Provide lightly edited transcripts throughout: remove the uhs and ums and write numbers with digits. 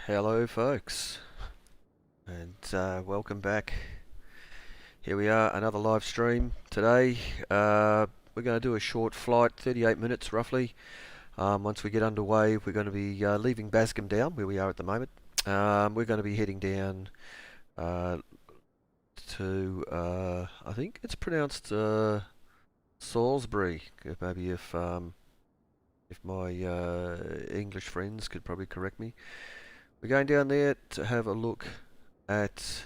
Hello folks, and welcome back. Here we are, another live stream today. We're going to do a short flight, 38 minutes roughly. Once we get underway, we're going to be leaving Bascombe Down, where we are at the moment. We're going to be heading down to, I think it's pronounced Salisbury. Maybe if my English friends could probably correct me. We're going down there to have a look at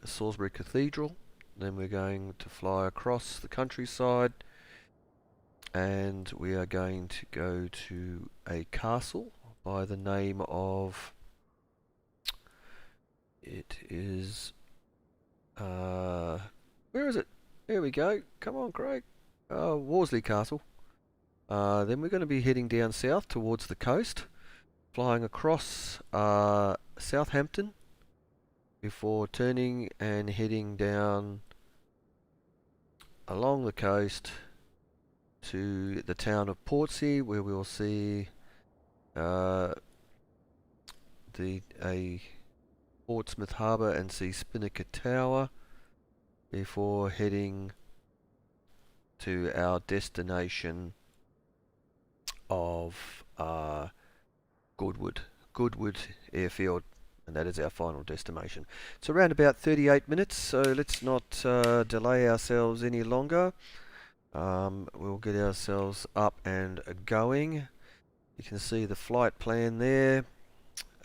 Salisbury Cathedral. Then we're going to fly across the countryside, and we are going to go to a castle by the name of, it is, where is it? There we go. Come on, Craig. Worsley Castle. Then we're going to be heading down south towards the coast, flying across Southampton before turning and heading down along the coast to the town of Portsea, where we'll see a Portsmouth Harbour and see Spinnaker Tower before heading to our destination of Goodwood Airfield, and that is our final destination. It's around about 38 minutes, so let's not delay ourselves any longer. We'll get ourselves up and going. You can see the flight plan there,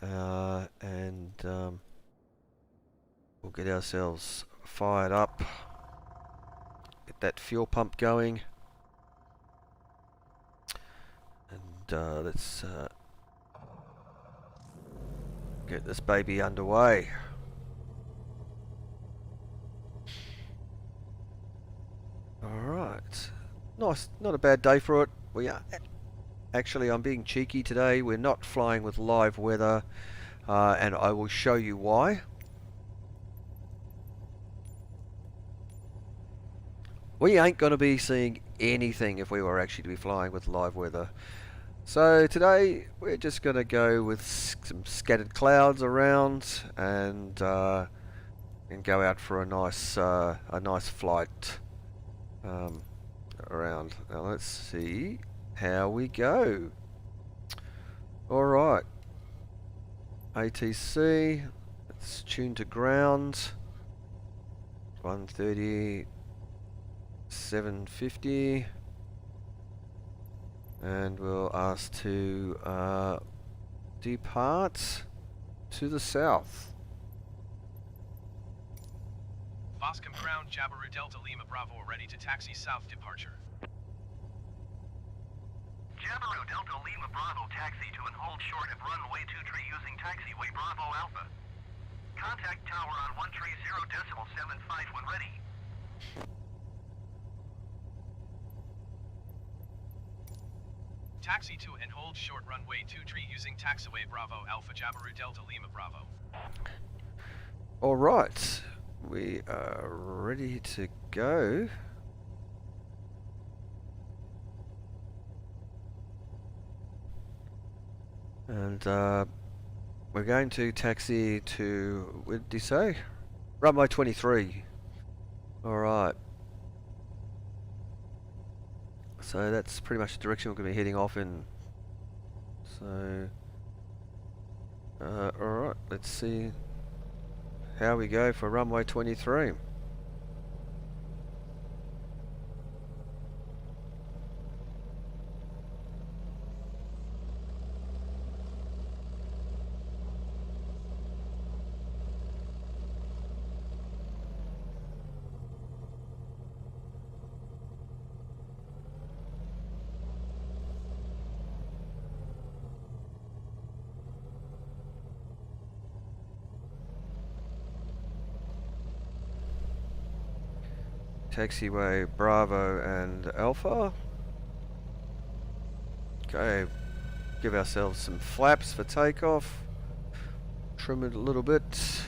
and we'll get ourselves fired up, get that fuel pump going, and let's get this baby underway. Alright, nice, not a bad day for it. We are actually, I'm being cheeky today, we're not flying with live weather, and I will show you why. We ain't going to be seeing anything if we were actually to be flying with live weather. So today we're just going to go with some scattered clouds around, and go out for a nice flight around. Now let's see how we go. Alright, ATC, let's tune to ground, 130, 750. And we'll ask to depart to the south. Bascombe Down, Jabiru Delta Lima Bravo, ready to taxi south departure. Jabiru Delta Lima Bravo, taxi to and hold short of runway 23 using taxiway Bravo Alpha. Contact tower on 130.75 when ready. Taxi to and hold short runway 23 using taxiway Bravo Alpha Jabiru Delta Lima Bravo. Alright, we are ready to go. And we're going to taxi to, what did he say? Runway 23. Alright. So that's pretty much the direction we're going to be heading off in. So, alright, let's see how we go for runway 23. Taxiway Bravo and Alpha. Okay, give ourselves some flaps for takeoff. Trim it a little bit.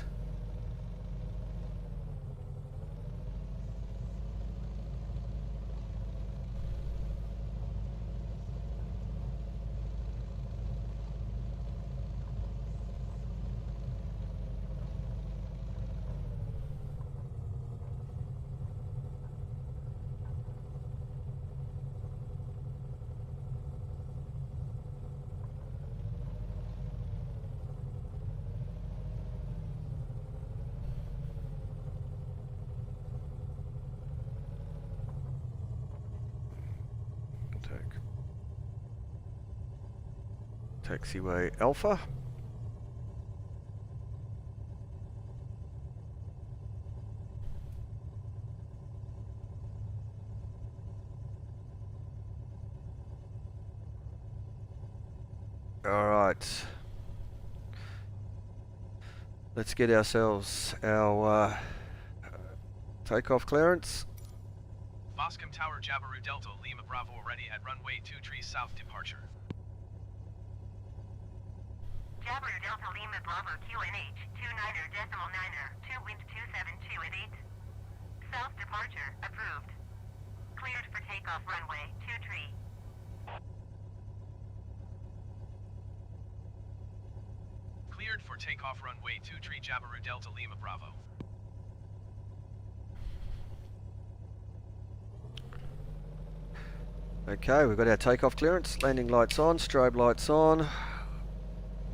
Taxiway Alpha. Alright. Let's get ourselves our takeoff clearance. Bascombe Tower, Jabiru Delta, Lima Bravo ready at runway 23 south departure. Jabiru Delta Lima Bravo QNH 29er.9er 2 wind 272 at 8. South departure approved. Cleared for takeoff runway 23. Cleared for takeoff runway 23 Jabiru Delta Lima Bravo. Okay, we've got our takeoff clearance. Landing lights on, strobe lights on.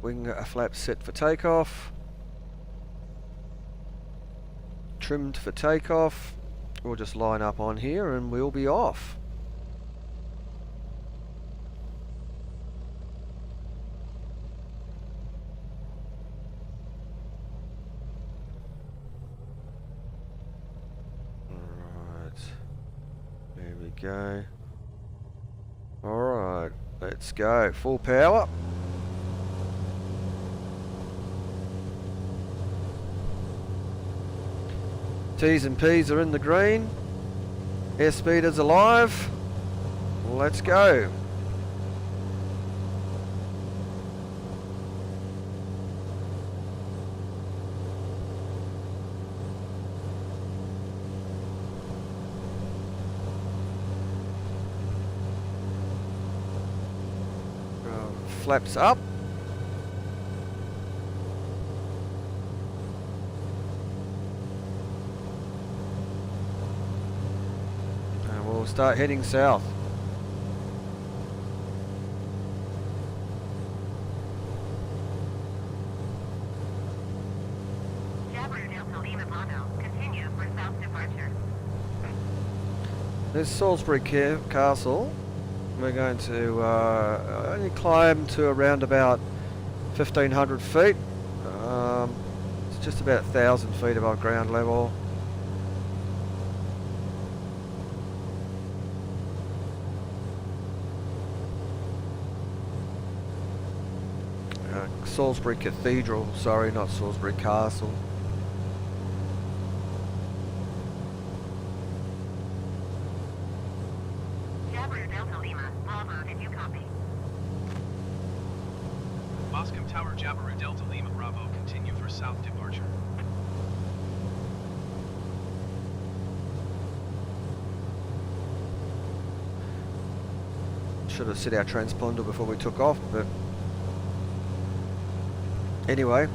Wing flaps set for takeoff. Trimmed for takeoff. We'll just line up on here and we'll be off. Alright. There we go. Alright, let's go. Full power. T's and P's are in the green. Airspeed is alive. Let's go. Flaps up. And we'll start heading south. Jabiru Delta Lima Bravo, continue for south departure. There's Salisbury Castle. We're going to only climb to around about 1,500 feet. It's just about 1,000 feet above ground level. Salisbury Cathedral, sorry, not Salisbury Castle. Jabiru Delta Lima Bravo, did you copy? Bascombe Tower, Jabiru Delta Lima Bravo, continue for south departure. Should have set our transponder before we took off, but anyway.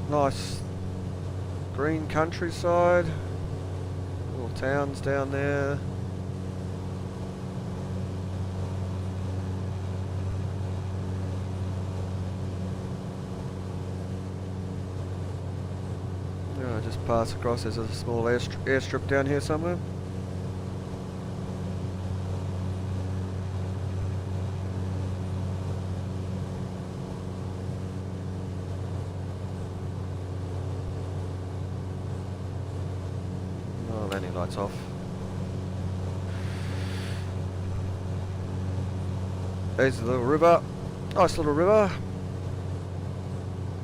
Nice green countryside, little towns down there. Yeah, just pass across, there's a small airstrip down here somewhere. Landing lights off. There's the little river. Nice little river.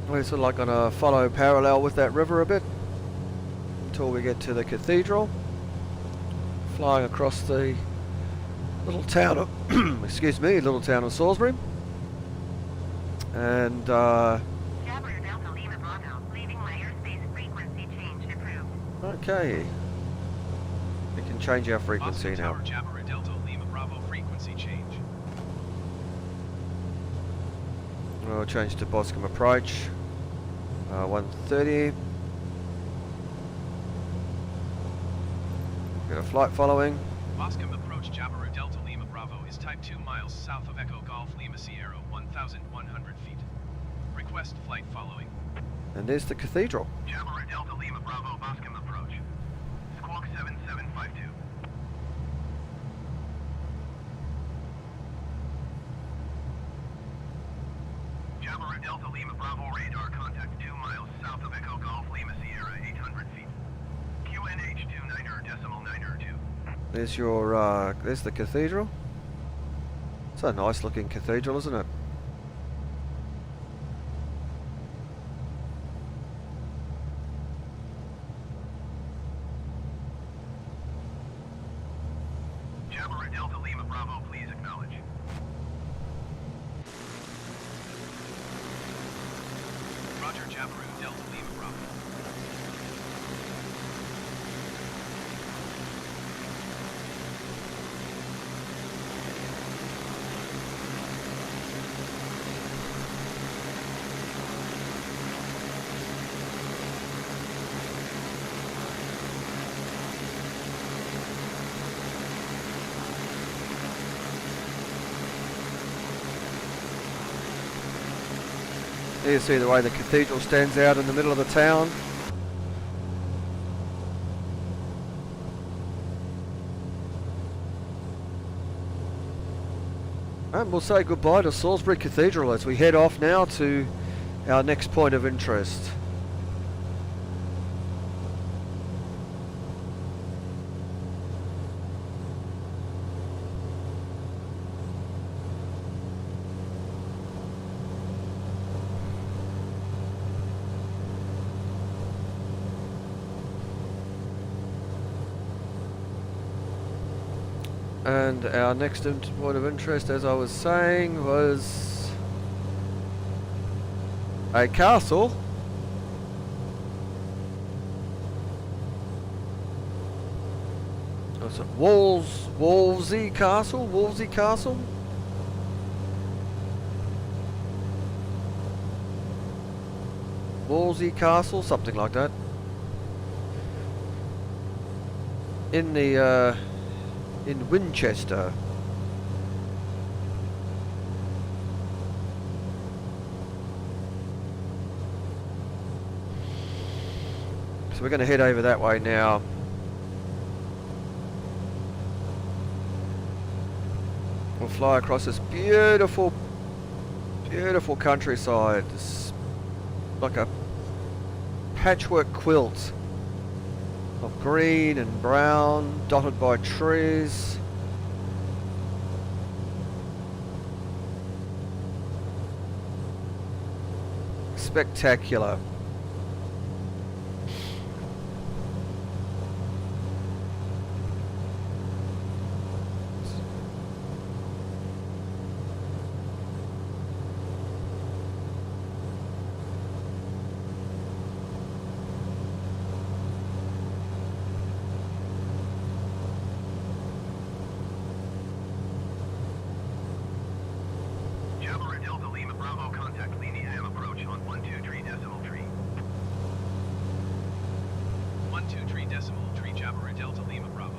We're sort of like gonna follow parallel with that river a bit until we get to the cathedral. Flying across the little town of excuse me, little town of Salisbury. And Jabiru Delta Lima Bravo, leaving my airspace frequency change approved. okay. We can change our frequency Bascombe now. Tower, Jabiru Delta Lima Bravo, frequency change. We'll change to Bascombe approach. 130. Got a flight following. Bascombe approach Jabiru Delta Lima Bravo is type 2 miles south of Echo Golf Lima Sierra 1,100 feet. Request flight following. And there's the cathedral. Jabiru Delta Lima Bravo Bascombe approach. Squawk 7752. Jabiru Delta Lima Bravo radar contact 2 miles south of Echo Golf Lima Sierra 800 feet. QNH 29.902. There's your, there's the cathedral. It's a nice looking cathedral, isn't it? Jabiru Delta Lima Bravo, please acknowledge. Roger, Jabiru Delta Lima Bravo. There you see the way the cathedral stands out in the middle of the town. And we'll say goodbye to Salisbury Cathedral as we head off now to our next point of interest. And our next point of interest, as I was saying, was a castle. What's it? Wolsey Castle? Wolsey Castle? Wolsey Castle? Something like that. In the, in Winchester. So we're going to head over that way now. We'll fly across this beautiful, beautiful countryside. It's like a patchwork quilt of green and brown, dotted by trees. Spectacular. Jabiru Delta Lima Bravo, contact Leniam approach on 123.3. 123.3 Jabiru Delta Lima Bravo.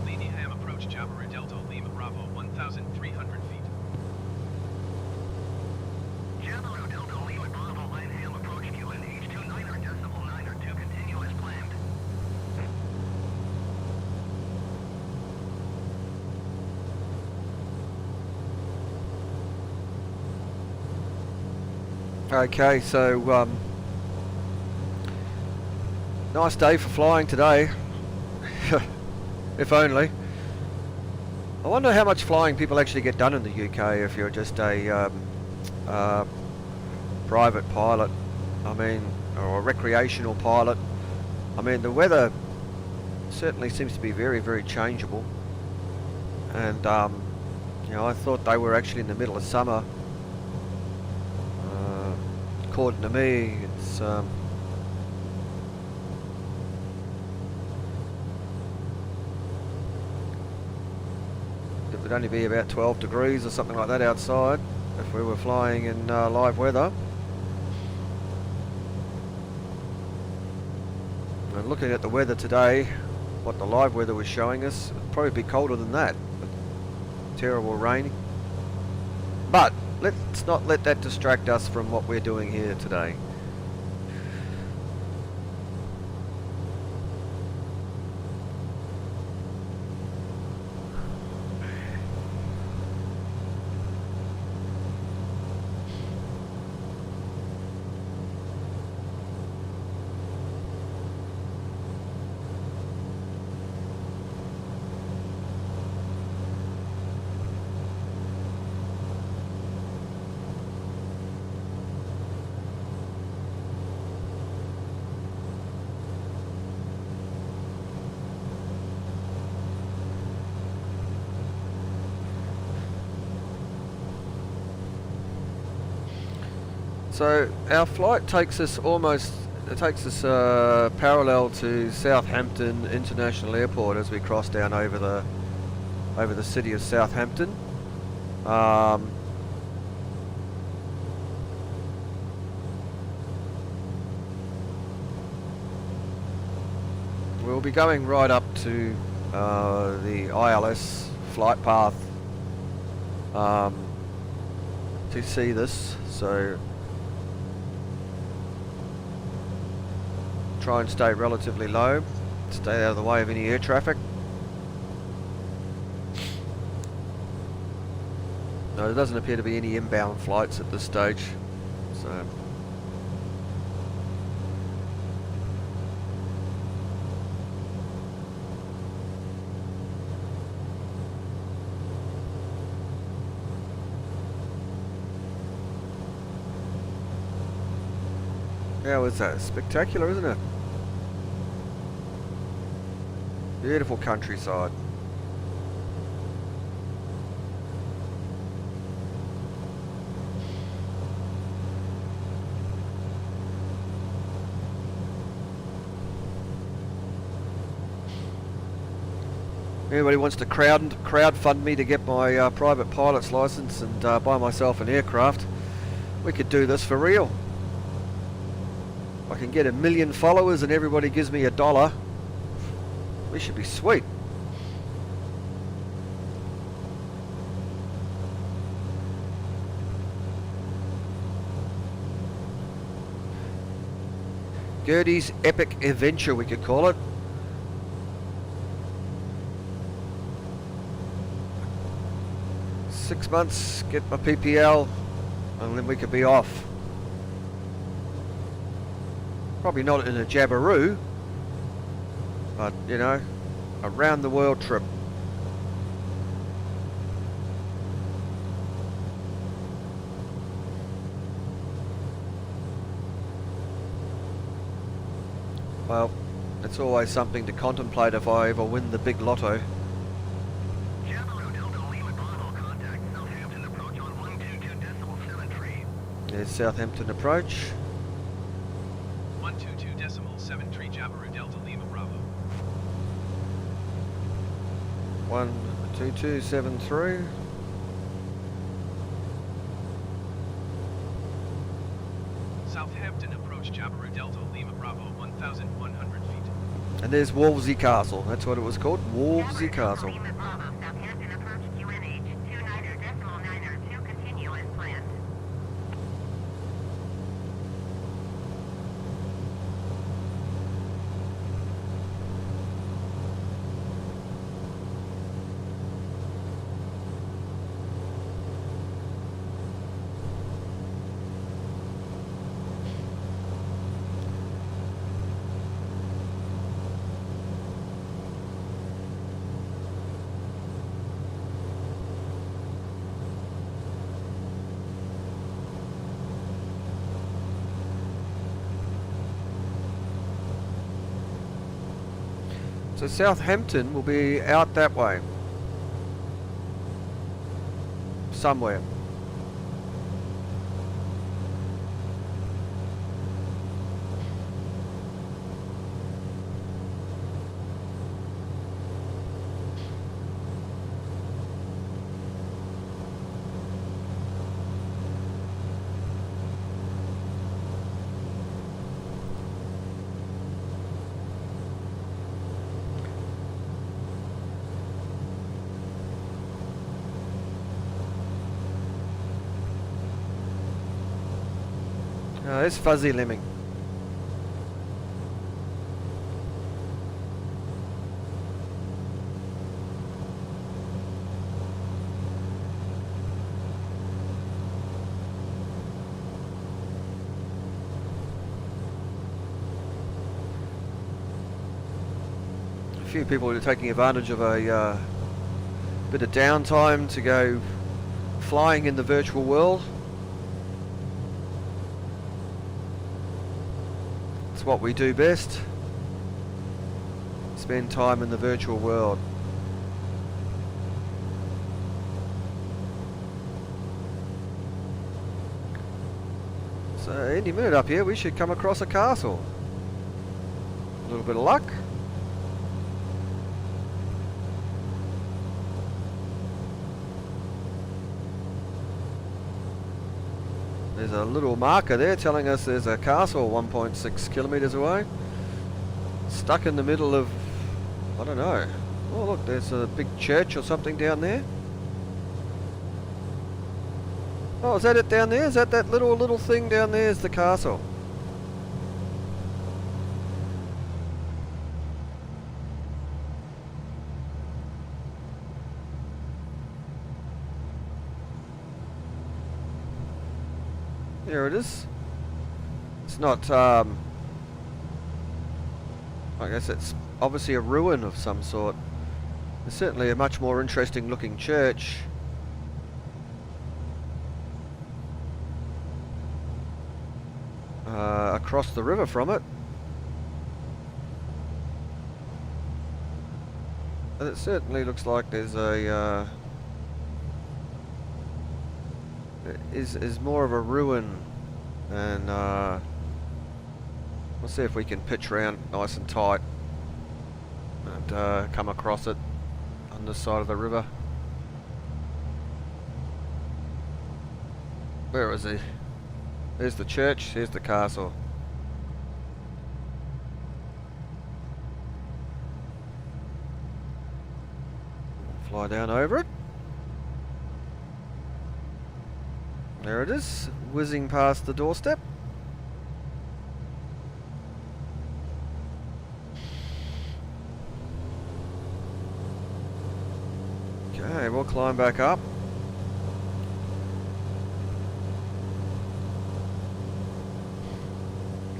Leniam approach Jabiru Delta Lima Bravo 1,300 feet. Jabiru Delta Lima Bravo Lanham approach QNH 29.902 continue as planned. Okay, so nice day for flying today. If only. I wonder how much flying people actually get done in the UK if you're just a private pilot. I mean, or a recreational pilot. I mean, the weather certainly seems to be very, very changeable. And you know, I thought they were actually in the middle of summer. According to me, it's It'd only be about 12 degrees or something like that outside if we were flying in live weather. And looking at the weather today, what the live weather was showing us, it'd probably be colder than that. Terrible rain. But let's not let that distract us from what we're doing here today. So our flight takes us parallel to Southampton International Airport as we cross down over the city of Southampton. We'll be going right up to the ILS flight path to see this. So try and stay relatively low, stay out of the way of any air traffic. No, there doesn't appear to be any inbound flights at this stage, so how is that? Spectacular, isn't it? Beautiful countryside. Anybody wants to crowdfund me to get my private pilot's license and buy myself an aircraft, we could do this for real. I can get 1 million followers and everybody gives me $1. We should be sweet. Gertie's epic adventure, we could call it. Six months, get my PPL, and then we could be off. Probably not in a Jabberoo, but you know, a round the world trip. Well, it's always something to contemplate if I ever win the big lotto. Jabberoo Delta Lima Bravo, contact Southampton approach on 122.73. There's Southampton approach. 122.73 Jabberoo Delta Lima Bravo. 12273. Southampton approach Jabberoo Delta Lima Bravo 1,100 feet. And there's Wolvesey Castle. That's what it was called, Wolvesey Castle. Lima Bravo, Southampton approach QNH 29.902, continue as planned. So Southampton will be out that way. Somewhere. It's Fuzzy Lemming. A few people are taking advantage of a bit of downtime to go flying in the virtual world. It's what we do best. Spend time in the virtual world. So any minute up here we should come across a castle. A little bit of luck. There's a little marker there telling us there's a castle 1.6 kilometres away. Stuck in the middle of, I don't know. Oh look, there's a big church or something down there. Oh, is that it down there? Is that little thing down there is the castle? There it is. It's not, I guess it's obviously a ruin of some sort. There's certainly a much more interesting looking church. Across the river from it. And it certainly looks like there's a, is more of a ruin, and we'll see if we can pitch around nice and tight and come across it on this side of the river. Where is he? There's the church, here's the castle. Fly down over it. There it is, whizzing past the doorstep. Okay, we'll climb back up.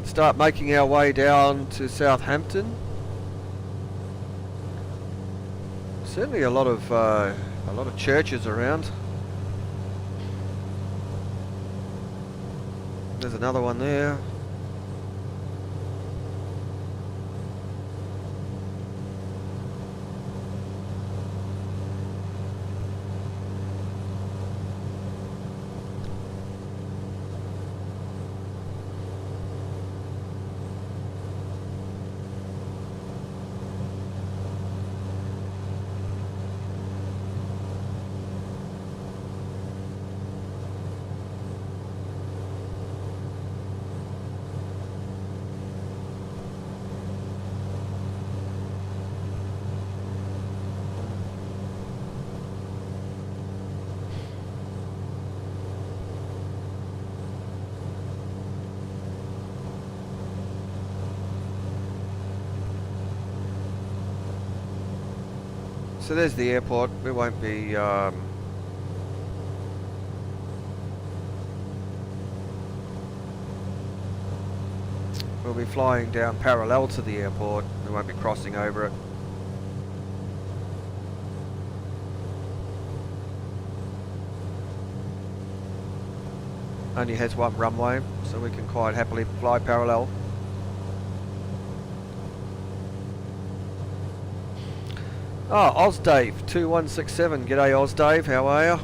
Start making our way down to Southampton. Certainly a lot of churches around. There's another one there. So there's the airport. We won't be we'll be flying down parallel to the airport. We won't be crossing over it. Only has one runway, so we can quite happily fly parallel. Oh, Ozdave 2167. G'day Ozdave, how are you?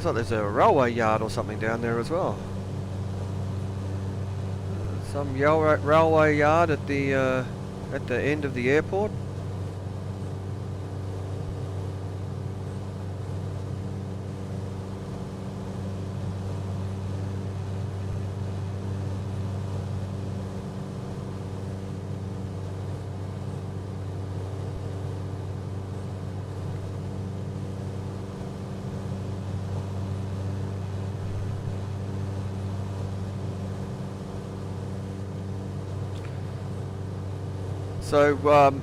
Looks like there's a railway yard or something down there as well. Some railway yard at the end of the airport. So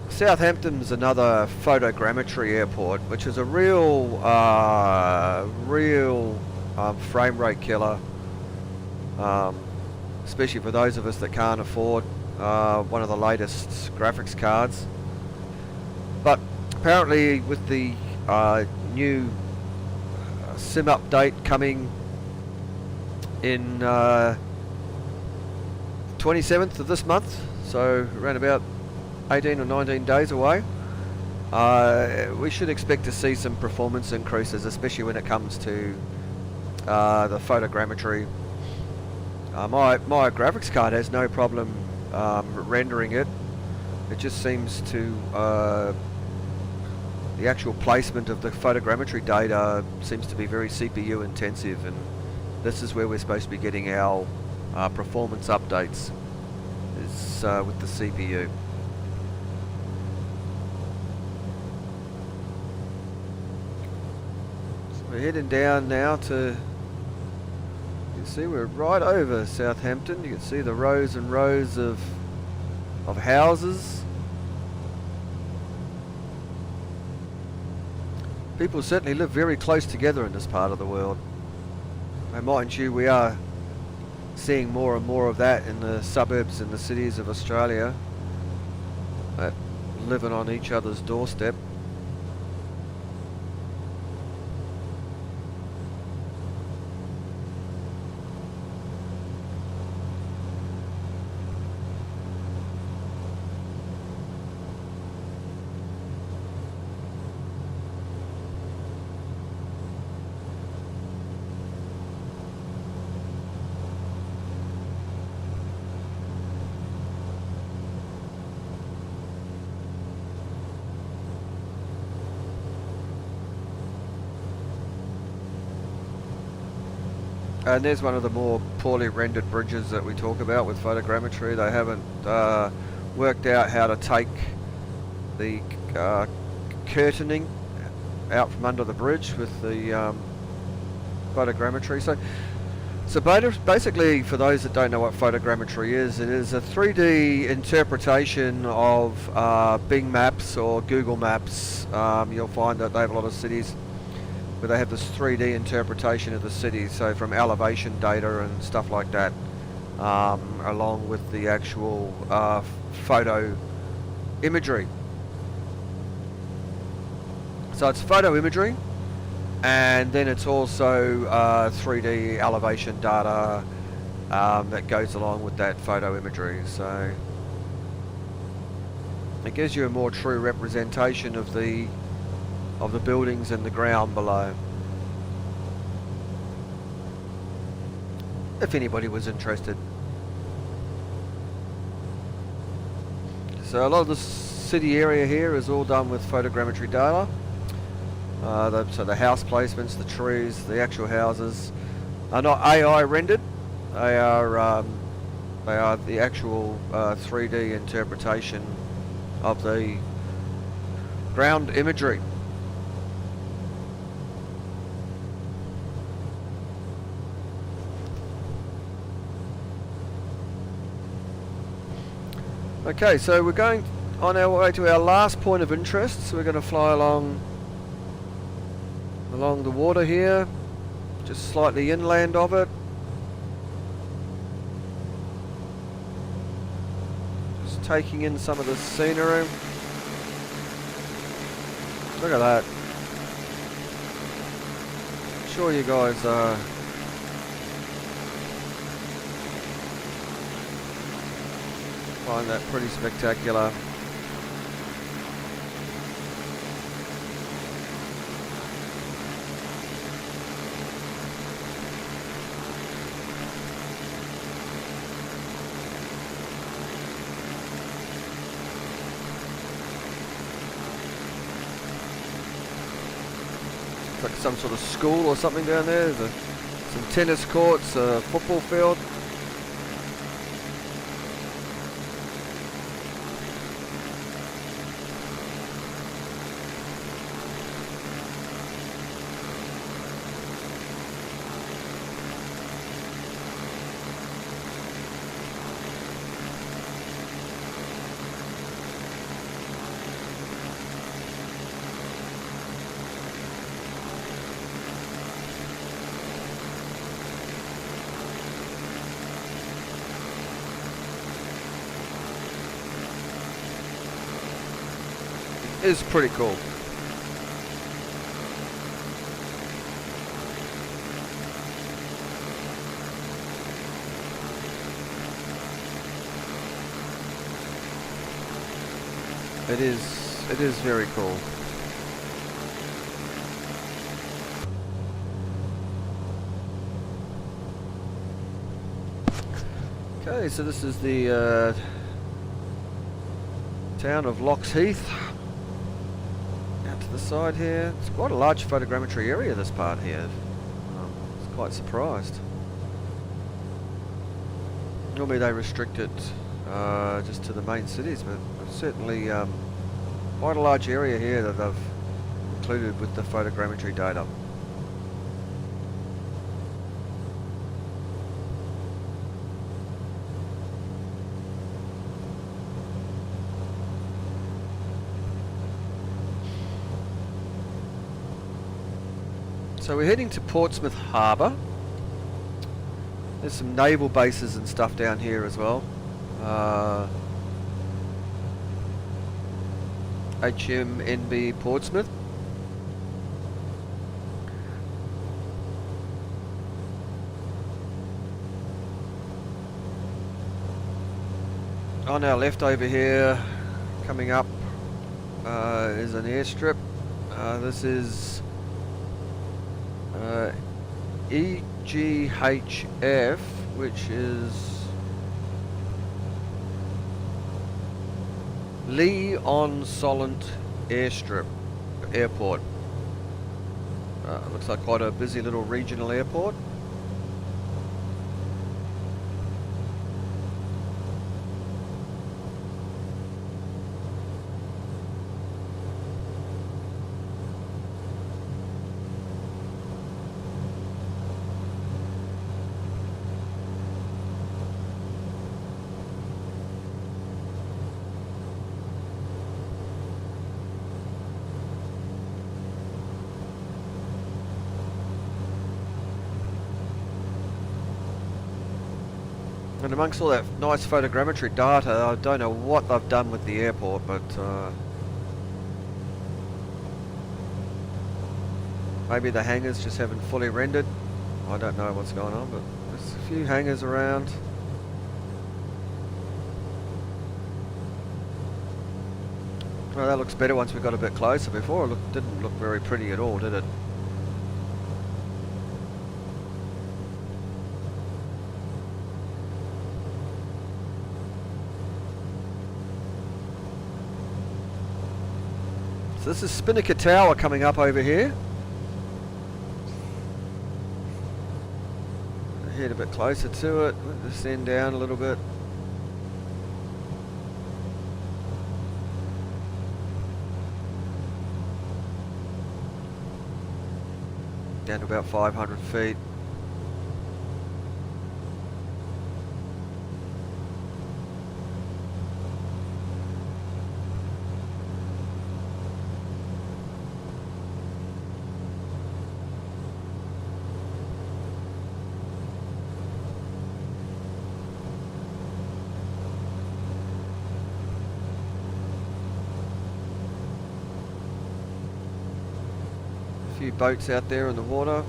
Southampton's another photogrammetry airport, which is a real frame rate killer, especially for those of us that can't afford one of the latest graphics cards. But apparently with the new SIM update coming in 27th of this month, so around about 18 or 19 days away, we should expect to see some performance increases, especially when it comes to the photogrammetry. My graphics card has no problem rendering it. It just seems to the actual placement of the photogrammetry data seems to be very CPU intensive, and this is where we're supposed to be getting our performance updates, is with the CPU. So we're heading down now to, you can see we're right over Southampton. You can see the rows and rows of houses. People certainly live very close together in this part of the world. And mind you, we are seeing more and more of that in the suburbs and the cities of Australia, living on each other's doorstep. And there's one of the more poorly rendered bridges that we talk about with photogrammetry. They haven't worked out how to take the curtaining out from under the bridge with the photogrammetry. So basically, for those that don't know what photogrammetry is, it is a 3D interpretation of Bing Maps or Google Maps. You'll find that they have a lot of cities where they have this 3D interpretation of the city, so from elevation data and stuff like that, along with the actual photo imagery. So it's photo imagery, and then it's also 3D elevation data that goes along with that photo imagery. So it gives you a more true representation of the buildings and the ground below, if anybody was interested. So a lot of the city area here is all done with photogrammetry data. So the house placements, the trees, the actual houses are not AI rendered. They are the actual 3D interpretation of the ground imagery. Okay, so we're going on our way to our last point of interest. So we're going to fly along the water here, just slightly inland of it. Just taking in some of the scenery. Look at that. I'm sure you guys find that pretty spectacular. like some sort of school or something down there. There's some tennis courts, a football field. Is pretty cool. It is very cool. Okay, so this is the town of Loxheath. Out to the side here. It's quite a large photogrammetry area, this part here. I was quite surprised. Normally they restrict it just to the main cities, but certainly quite a large area here that they've included with the photogrammetry data. So we're heading to Portsmouth Harbour. There's some naval bases and stuff down here as well. HMNB Portsmouth. On our left over here, coming up, is an airstrip. This is EGHF, which is Lee-on-Solent Airport. Looks like quite a busy little regional airport. And amongst all that nice photogrammetry data, I don't know what they've done with the airport, but maybe the hangars just haven't fully rendered. I don't know what's going on, but there's a few hangars around. Well, that looks better once we got a bit closer. Before it didn't look very pretty at all, did it? So this is Spinnaker Tower coming up over here. Head a bit closer to it, descend down a little bit. Down to about 500 feet. Few boats out there in the water.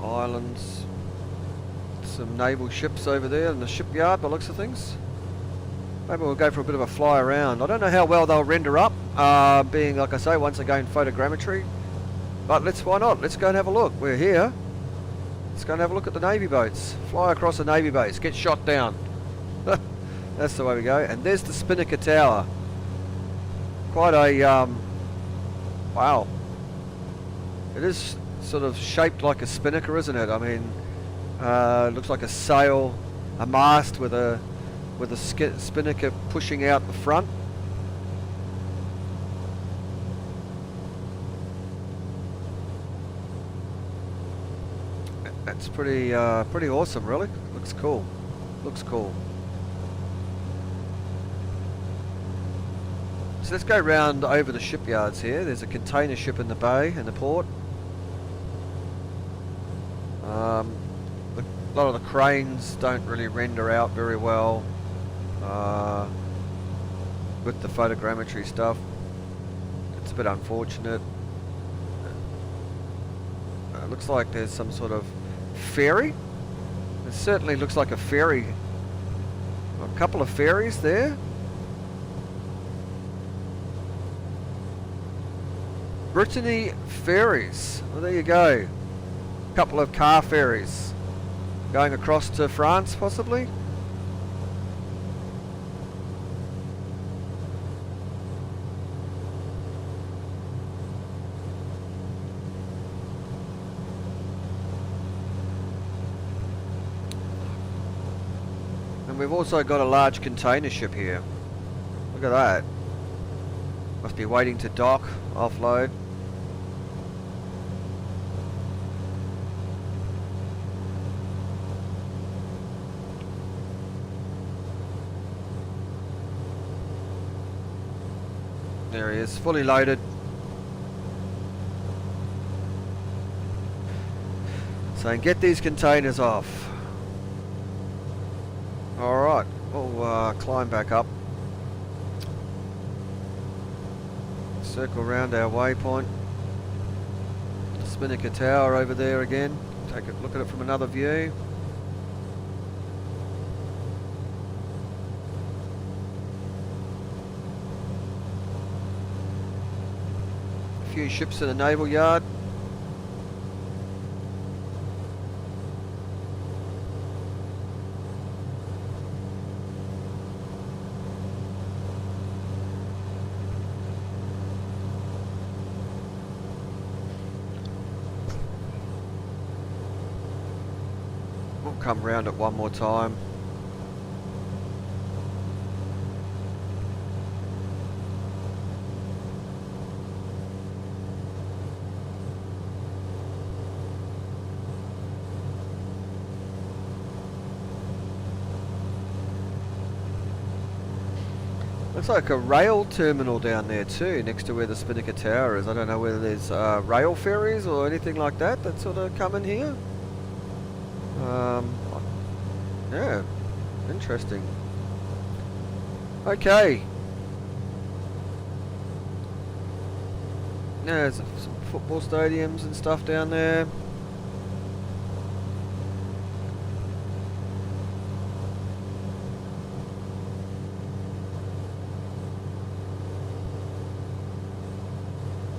Islands. Some naval ships over there in the shipyard by the looks of things. Maybe we'll go for a bit of a fly around. I don't know how well they'll render up, being, like I say, once again photogrammetry. But why not? Let's go and have a look. We're here. Let's go and have a look at the Navy boats. Fly across a Navy base, get shot down. That's the way we go. And there's the Spinnaker Tower. Quite a, wow. It is sort of shaped like a spinnaker, isn't it? I mean, it looks like a sail, a mast with a spinnaker pushing out the front. That's pretty awesome, really. Looks cool. Looks cool. So let's go round over the shipyards here. There's a container ship in the bay, in the port. A lot of the cranes don't really render out very well with the photogrammetry stuff. It's a bit unfortunate. Looks like there's some sort of ferry. It certainly looks like a ferry. A couple of ferries there. Brittany ferries. Well, there you go. A couple of car ferries going across to France, possibly. And we've also got a large container ship here. Look at that. Must be waiting to dock, offload. There he is, fully loaded. Saying get these containers off. Alright, we'll climb back up. Circle round our waypoint. Spinnaker Tower over there again. Take a look at it from another view. A few ships in the naval yard. Come round it one more time. Looks like a rail terminal down there too, next to where the Spinnaker Tower is. I don't know whether there's rail ferries or anything like that that sort of come in here. Yeah, interesting. Okay. Yeah, there's some football stadiums and stuff down there.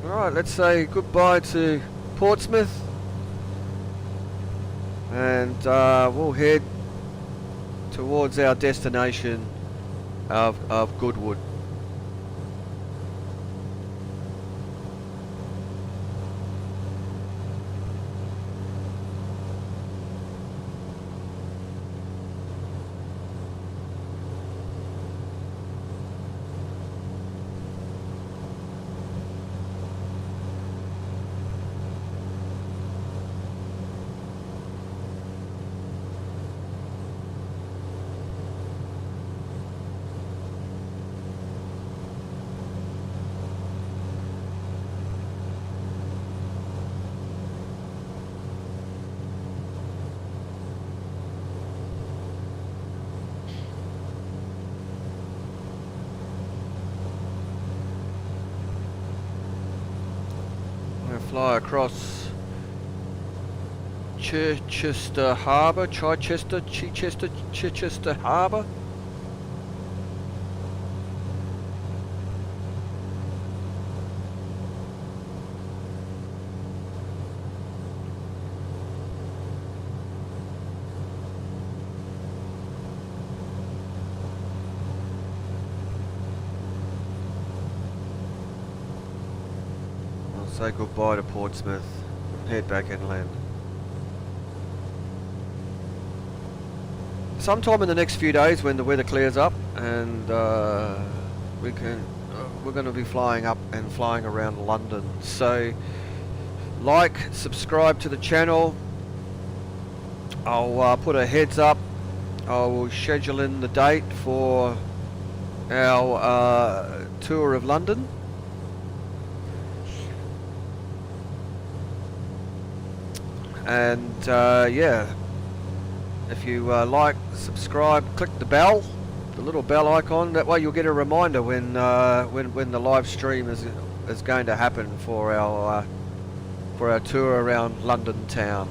Alright, let's say goodbye to Portsmouth. And we'll head towards our destination of Goodwood. Fly across Chichester Harbour, Chichester Harbour. say goodbye to Portsmouth and head back inland. Sometime in the next few days when the weather clears up and we're going to be flying up and flying around London. So like, subscribe to the channel. I'll put a heads up. I will schedule in the date for our tour of London. And yeah, if you like, subscribe, click the bell, the little bell icon. That way you'll get a reminder when the live stream is going to happen for our tour around London town.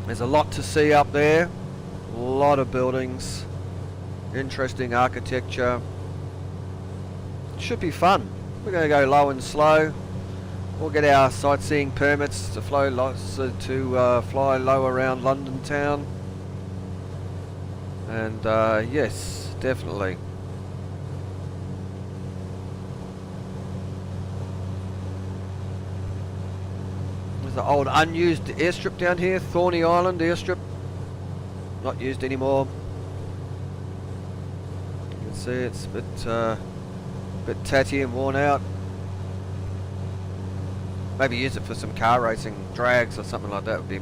There's a lot to see up there, a lot of buildings, interesting architecture. It should be fun. We're going to go low and slow. We'll get our sightseeing permits to fly low around London town. And yes, definitely. There's the old unused airstrip down here, Thorney Island airstrip. Not used anymore. You can see it's a bit tatty and worn out. Maybe use it for some car racing drags or something like that. You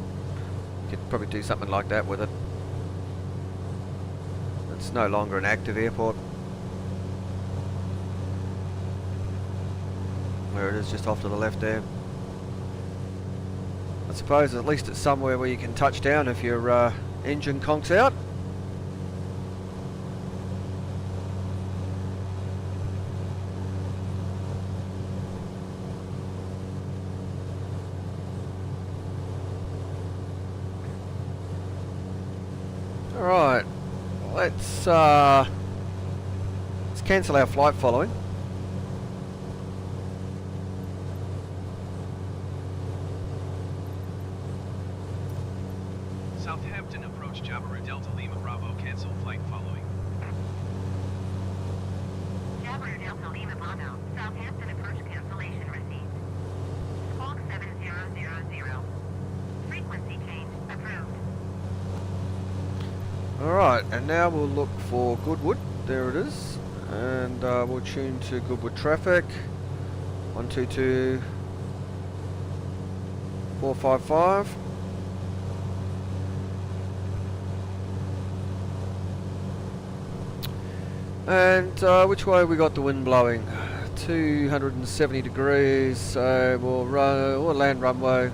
could probably do something like that with it. It's no longer an active airport. Where it is just off to the left there. I suppose at least it's somewhere where you can touch down if your engine conks out. Alright, let's cancel our flight following. Southampton approach Jabiru Delta Lima Bravo, cancel flight following. Jabiru Delta Lima Bravo, Southampton approach cancellation received. Squawk 7000. Frequency change approved. Alright, and now we'll look for Goodwood. There it is. And we'll tune to Goodwood traffic. 122455. And which way have we got the wind blowing? 270 degrees, so we'll land runway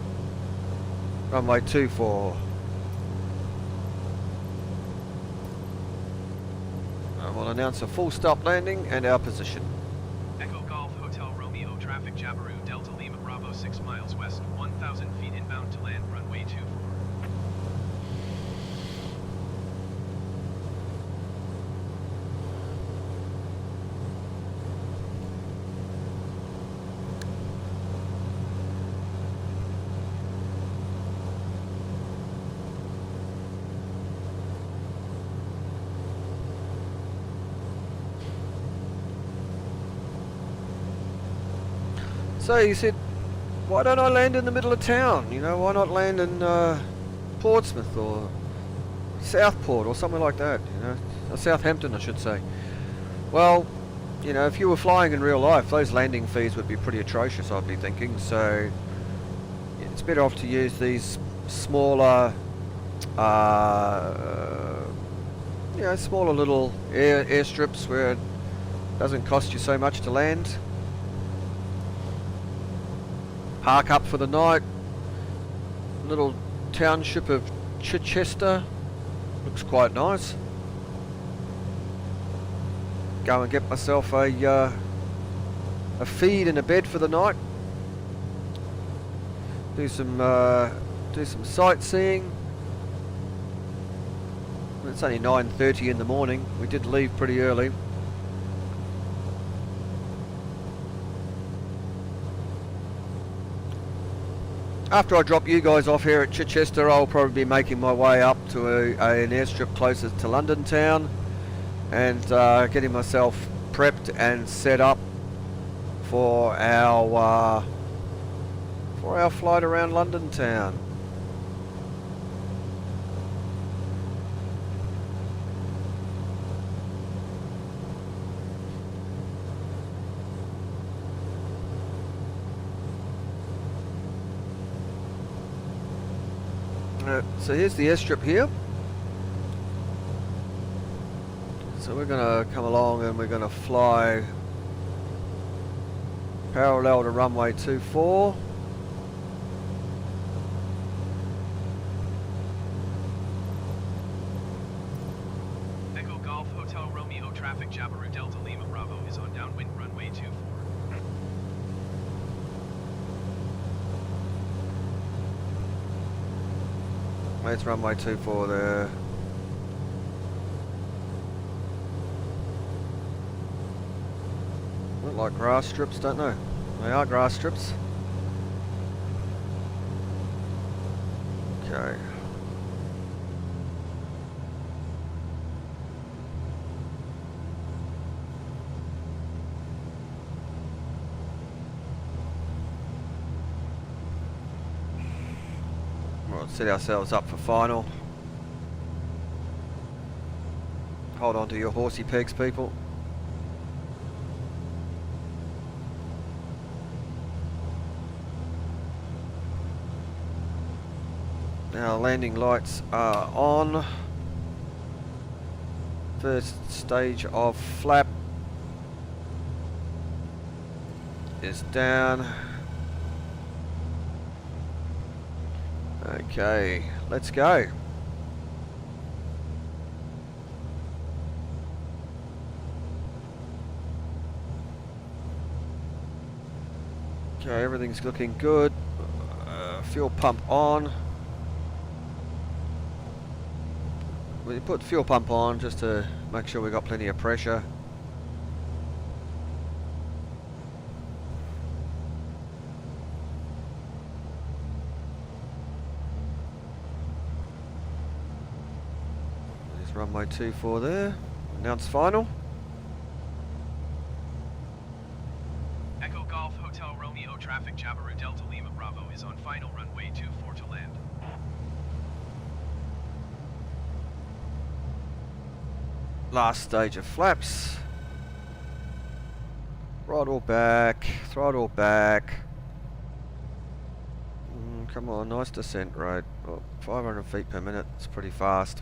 24. We'll announce a full stop landing and our position. Echo Golf Hotel Romeo traffic Jabiru Delta Lima Bravo 6 miles west, 1,000 feet inbound to land runway 24. So you said, why don't I land in the middle of town? You know, why not land in Portsmouth or Southport or somewhere like that? You know, or Southampton, I should say. Well, you know, if you were flying in real life, those landing fees would be pretty atrocious, I'd be thinking. So it's better off to use these smaller, you know, smaller little airstrips where it doesn't cost you so much to land. Park up for the night. Little township of Chichester. Looks quite nice. Go and get myself a feed and a bed for the night. Do some sightseeing. It's only 9:30 in the morning. We did leave pretty early. After I drop you guys off here at Chichester, I'll probably be making my way up to an airstrip closer to London town and getting myself prepped and set up for our flight around London town. So here's the airstrip here. So we're going to come along and we're going to fly parallel to runway 24. Echo Golf Hotel Romeo traffic Jabiru Delta Lima Bravo is on downwind runway 24. That's runway 24 there. Look like grass strips, don't they? They are grass strips. Okay. Right, set ourselves up for final. Hold on to your horsey pegs, people. Now landing lights are on. First stage of flap is down. Okay, let's go. Okay, everything's looking good. Fuel pump on. We put fuel pump on just to make sure we got plenty of pressure. There's runway 24 there. Announce final. Echo Golf Hotel Romeo traffic Jabiru Delta Lima Bravo is on final runway 24 to land. Last stage of flaps. Throttle back, throttle back. Come on, nice descent rate. Oh, 500 feet per minute, it's pretty fast.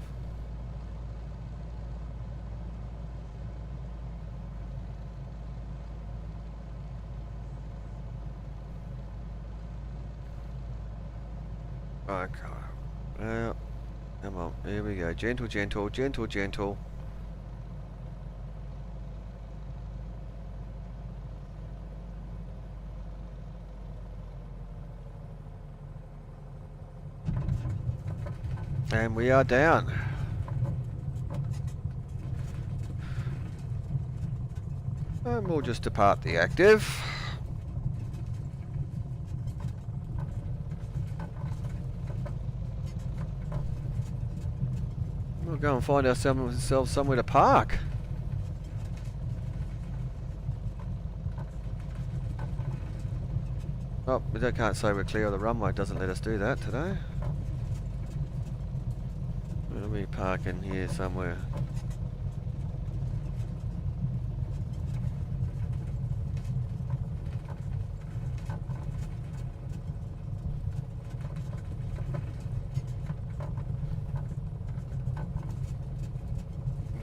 Okay. Now, come on, here we go. Gentle, gentle, gentle, gentle. And we are down. And we'll just depart the active. We'll go and find ourselves somewhere to park. Oh, we can't say we're clear of the runway. It doesn't let us do that today. We'll be parking here somewhere.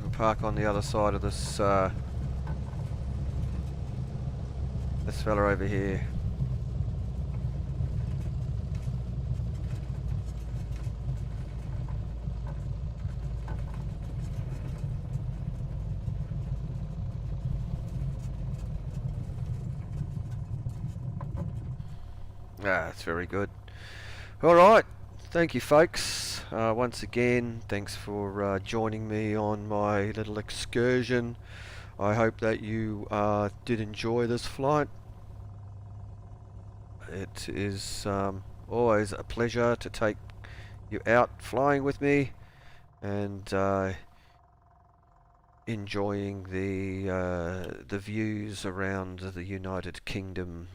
We'll park on the other side of this this fella over here. That's very good. Alright, thank you folks. Once again, thanks for joining me on my little excursion. I hope that you did enjoy this flight. It is always a pleasure to take you out flying with me, and enjoying the views around the United Kingdom,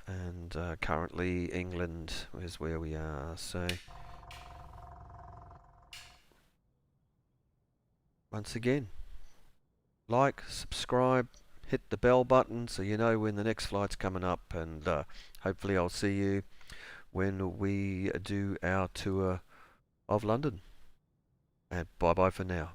and currently England is where we are. So once again, like, subscribe, hit the bell button so you know when the next flight's coming up, and hopefully I'll see you when we do our tour of London. And bye bye for now.